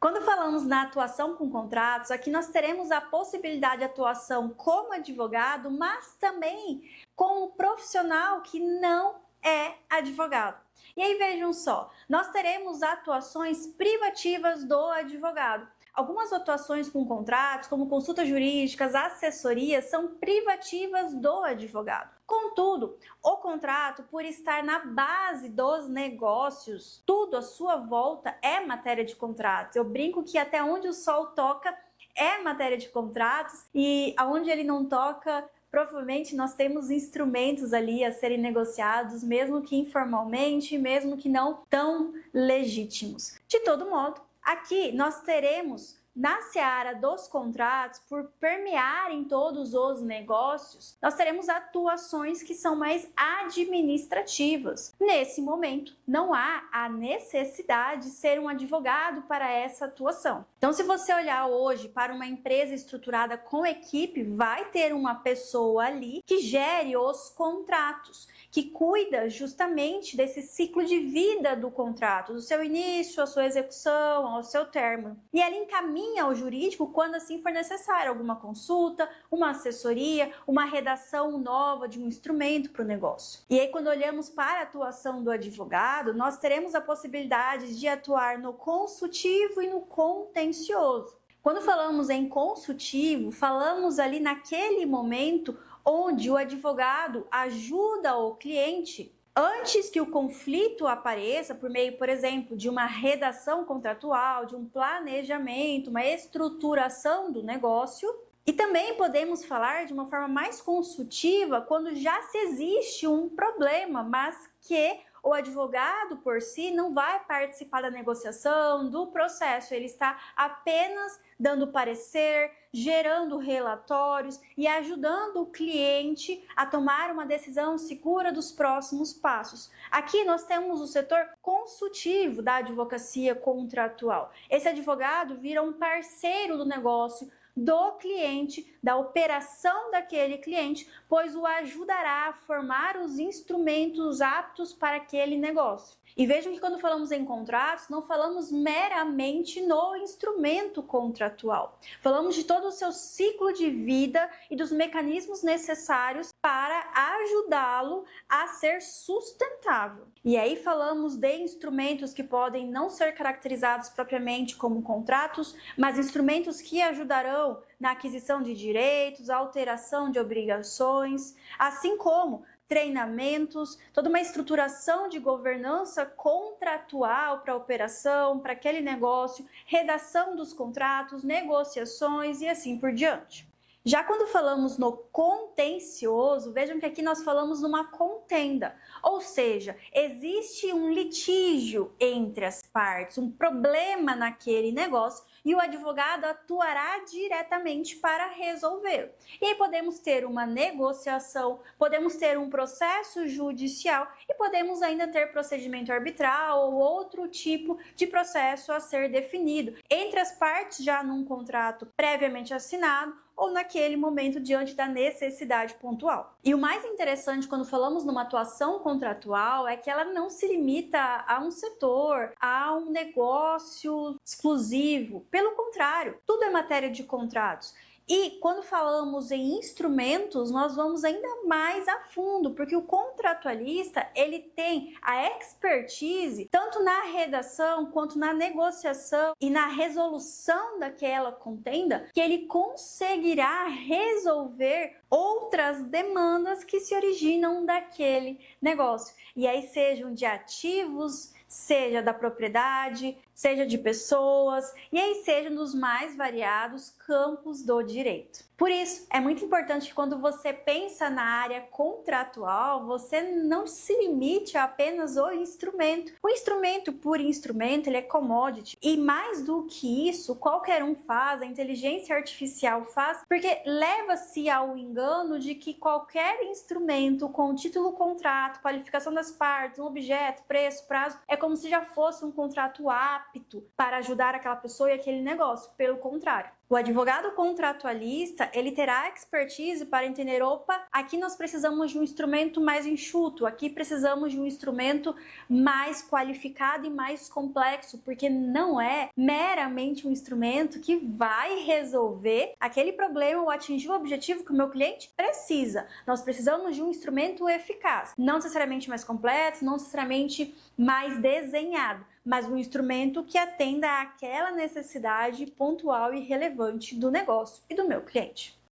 Quando falamos na atuação com contratos, aqui nós teremos a possibilidade de atuação como advogado, mas também como profissional que não é advogado. E aí vejam só, nós teremos atuações privativas do advogado. Algumas atuações com contratos, como consultas jurídicas, assessorias, são privativas do advogado. Contudo, o contrato, por estar na base dos negócios, tudo à sua volta é matéria de contratos. Eu brinco que até onde o sol toca é matéria de contratos e aonde ele não toca, provavelmente nós temos instrumentos ali a serem negociados, mesmo que informalmente, mesmo que não tão legítimos. De todo modo, aqui nós teremos, na seara dos contratos, por permearem todos os negócios, nós teremos atuações que são mais administrativas. Nesse momento, não há a necessidade de ser um advogado para essa atuação. Então, se você olhar hoje para uma empresa estruturada com equipe, vai ter uma pessoa ali que gere os contratos, que cuida justamente desse ciclo de vida do contrato, do seu início, a sua execução, ao seu término. E ela encaminha ao jurídico quando assim for necessário, alguma consulta, uma assessoria, uma redação nova de um instrumento para o negócio. E aí, quando olhamos para a atuação do advogado, nós teremos a possibilidade de atuar no consultivo e no contencioso. Quando falamos em consultivo, falamos ali naquele momento onde o advogado ajuda o cliente antes que o conflito apareça por meio, por exemplo, de uma redação contratual, de um planejamento, uma estruturação do negócio. E também podemos falar de uma forma mais consultiva quando já se existe um problema, mas que o advogado por si não vai participar da negociação, do processo, ele está apenas dando parecer, gerando relatórios e ajudando o cliente a tomar uma decisão segura dos próximos passos. Aqui nós temos o setor consultivo da advocacia contratual. Esse advogado vira um parceiro do negócio, do cliente, da operação daquele cliente, pois o ajudará a formar os instrumentos aptos para aquele negócio. E vejam que quando falamos em contratos, não falamos meramente no instrumento contratual. Falamos de todo o seu ciclo de vida e dos mecanismos necessários para ajudá-lo a ser sustentável. E aí falamos de instrumentos que podem não ser caracterizados propriamente como contratos, mas instrumentos que ajudarão na aquisição de direitos, alteração de obrigações, assim como treinamentos, toda uma estruturação de governança contratual para a operação, para aquele negócio, redação dos contratos, negociações e assim por diante. Já quando falamos no contencioso, vejam que aqui nós falamos numa contenda, ou seja, existe um litígio entre as partes, um problema naquele negócio e o advogado atuará diretamente para resolvê-lo. E aí podemos ter uma negociação, podemos ter um processo judicial e podemos ainda ter procedimento arbitral ou outro tipo de processo a ser definido entre as partes já num contrato previamente assinado ou naquele momento diante da necessidade pontual. E o mais interessante quando falamos numa atuação contratual é que ela não se limita a um setor, a um negócio exclusivo. Pelo contrário, tudo é matéria de contratos. E quando falamos em instrumentos, nós vamos ainda mais a fundo, porque o contratualista, ele tem a expertise tanto na redação quanto na negociação e na resolução daquela contenda, que ele conseguirá resolver outras demandas que se originam daquele negócio. E aí sejam de ativos, seja da propriedade, seja de pessoas, e aí seja nos mais variados campos do direito. Por isso, é muito importante que quando você pensa na área contratual, você não se limite a apenas o instrumento. O instrumento por instrumento, ele é commodity, e mais do que isso, qualquer um faz, a inteligência artificial faz, porque leva-se ao engano de que qualquer instrumento com título, contrato, qualificação das partes, um objeto, preço, prazo, é como se já fosse um contrato apto apto para ajudar aquela pessoa e aquele negócio. Pelo contrário, o advogado contratualista, ele terá expertise para entender, opa, aqui nós precisamos de um instrumento mais enxuto, aqui precisamos de um instrumento mais qualificado e mais complexo, porque não é meramente um instrumento que vai resolver aquele problema ou atingir o objetivo que o meu cliente precisa. Nós precisamos de um instrumento eficaz, não necessariamente mais completo, não necessariamente mais desenhado, mas um instrumento que atenda àquela necessidade pontual e relevante do negócio e do meu cliente.